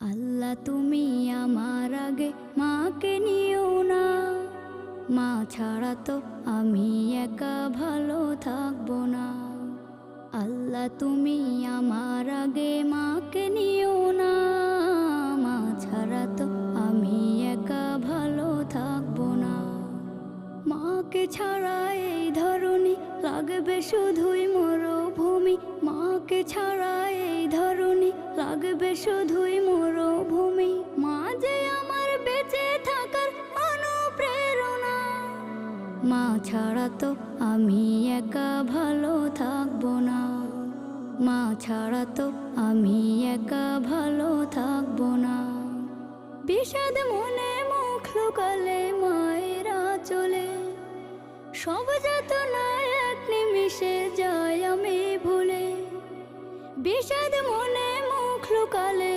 আল্লাহ তুমি আমার আগে মাকে নিও না, মা ছাড়া তো আমি একা ভালো থাকবো না। আল্লাহ তুমি আমার আগে মাকে নিও না, মা ছাড়া তো আমি একা ভালো থাকবো না। মাকে ছাড়া এই ধরনী লাগবে শুধুই মরুভূমি, মাকে ছাড়া এই ধরনী লাগবে শুধুই মরুভূমি। মা যে আমার বেঁচে থাকার অনুপ্রেরণা, মা ছাড়া তো আমি একা ভালো থাকবো না। মা ছাড়া তো আমি একা ভালো থাকবো না। বিষাদ মনে মুখ লুকালে মায়েরা চলে, সব যাতনা এক নিমিষে যায় আমি ভুলে। বিষাদ মনে মুখ লুকালে